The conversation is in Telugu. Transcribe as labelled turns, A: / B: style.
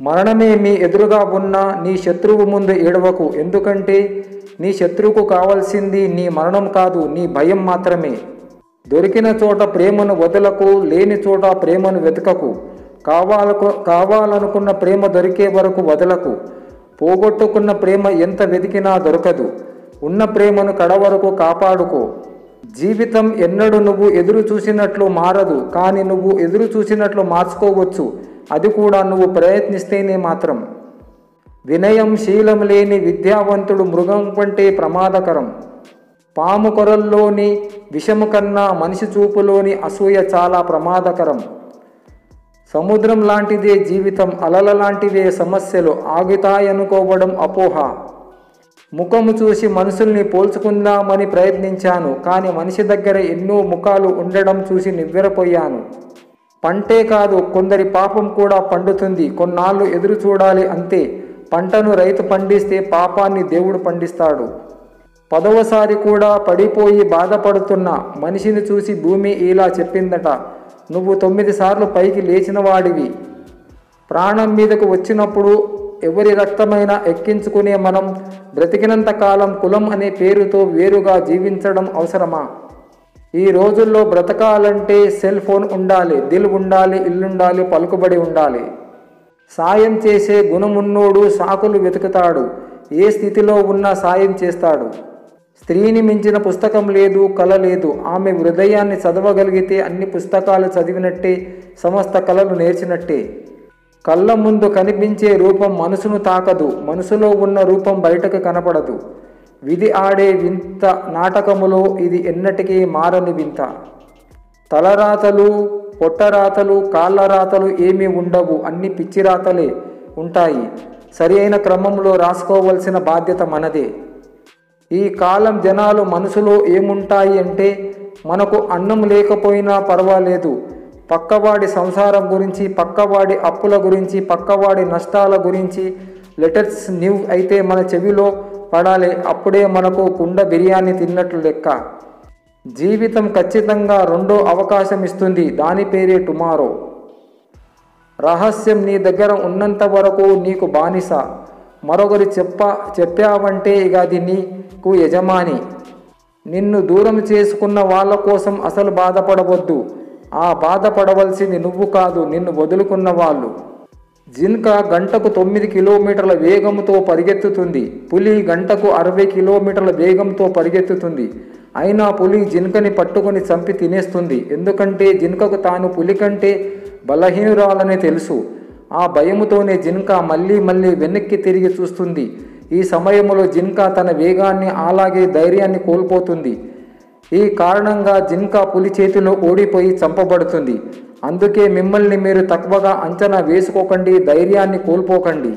A: మరణమే మీ ఎదురుగా ఉన్న నీ శత్రువు ముందు ఏడవకు, ఎందుకంటే నీ శత్రువుకు కావాల్సింది నీ మరణం కాదు, నీ భయం మాత్రమే. దొరికిన చోట ప్రేమను వదలకు, లేని చోట ప్రేమను వెతకకు. కావాలనుకున్న ప్రేమ దొరికే వరకు వదలకు. పోగొట్టుకున్న ప్రేమ ఎంత వెతికినా దొరకదు. ఉన్న ప్రేమను కడవరకు కాపాడుకో. జీవితం ఎన్నడూ నువ్వు ఎదురు చూసినట్లు మారదు, కానీ నువ్వు ఎదురు చూసినట్లు మార్చుకోవచ్చు, అది కూడా నువ్వు ప్రయత్నిస్తేనే మాత్రం. వినయం శీలం లేని విద్యావంతుడు మృగం కంటే ప్రమాదకరం. పాము కొరల్లోని విషము కన్నా మనిషి చూపులోని అసూయ చాలా ప్రమాదకరం. సముద్రం లాంటిదే జీవితం, అలల లాంటివే సమస్యలు, ఆగుతాయనుకోవడం అపోహ. ముఖము చూసి మనుషుల్ని పోల్చుకుందామని ప్రయత్నించాను, కానీ మనిషి దగ్గర ఎన్నో ముఖాలు ఉండడం చూసి నివ్వెరపోయాను. పంటే కాదు, కొందరి పాపం కూడా పండుతుంది. కొన్నాళ్ళు ఎదురు చూడాలి అంతే. పంటను రైతు పండిస్తే పాపాన్ని దేవుడు పండిస్తాడు. 10వసారి కూడా పడిపోయి బాధపడుతున్న మనిషిని చూసి భూమి ఇలా చెప్పిందట, నువ్వు 9 సార్లు పైకి లేచిన వాడివి. ప్రాణం మీదకు వచ్చినప్పుడు ఎవరి రక్తమైనా ఎక్కించుకునే మనం బ్రతికినంత కాలం కులం అనే పేరుతో వేరుగా జీవించడం అవసరమా? ఈ రోజుల్లో బ్రతకాలంటే సెల్ ఫోన్ ఉండాలి, దిల్ ఉండాలి, ఇల్లుండాలి, పలుకుబడి ఉండాలి. సాయం చేసే గుణమున్నోడు సాకులు వెతుకుతాడు, ఏ స్థితిలో ఉన్నా సాయం చేస్తాడు. స్త్రీని మించిన పుస్తకం లేదు, కళ లేదు. ఆమె హృదయాన్ని చదవగలిగితే అన్ని పుస్తకాలు చదివినట్టే, సమస్త కళలు నేర్చినట్టే. కళ్ళ ముందు కనిపించే రూపం మనసును తాకదు, మనసులో ఉన్న రూపం బయటకు కనపడదు. విధి ఆడే వింత నాటకములో ఇది ఎన్నటికీ మారని వింత. తలరాతలు, పొట్టరాతలు, కాళ్ళరాతలు ఏమీ ఉండవు, అన్ని పిచ్చిరాతలే ఉంటాయి. సరి అయిన క్రమంలో రాసుకోవలసిన బాధ్యత మనదే. ఈ కాలం జనాలు మనసులో ఏముంటాయి అంటే, మనకు అన్నం లేకపోయినా పర్వాలేదు, పక్కవాడి సంసారం గురించి, పక్కవాడి అప్పుల గురించి, పక్కవాడి నష్టాల గురించి లెటర్స్ న్యూస్ అయితే మన చెవిలో పడాలి, అప్పుడే మనకు కుండ బిర్యానీ తిన్నట్లు లెక్క. జీవితం ఖచ్చితంగా రెండో అవకాశం ఇస్తుంది, దాని పేరే టుమారో. రహస్యం నీ దగ్గర ఉన్నంత వరకు నీకు బానిస. మరొకరి చెప్పావంటే ఇక అది నీకు యజమాని. నిన్ను దూరం చేసుకున్న వాళ్ళ కోసం అసలు బాధపడవద్దు. ఆ బాధపడవలసింది నువ్వు కాదు, నిన్ను వదులుకున్న వాళ్ళు. జింక గంటకు 9 కిలోమీటర్ల వేగంతో పరిగెత్తుతుంది. పులి గంటకు 60 కిలోమీటర్ల వేగంతో పరిగెత్తుతుంది. అయినా పులి జింకని పట్టుకొని చంపి తినేస్తుంది. ఎందుకంటే జింకకు తాను పులి కంటే బలహీనురాలని తెలుసు. ఆ భయముతోనే జింక మళ్ళీ మళ్ళీ వెనక్కి తిరిగి చూస్తుంది. ఈ సమయంలో జింక తన వేగాన్ని అలాగే ధైర్యాన్ని కోల్పోతుంది. ఈ కారణంగా జింక పులి చేతిలో ఓడిపోయి చంపబడుతుంది. అందుకే మిమ్మల్ని మీరు తక్కువగా అంచనా వేసుకోకండి, ధైర్యాన్ని కోల్పోకండి.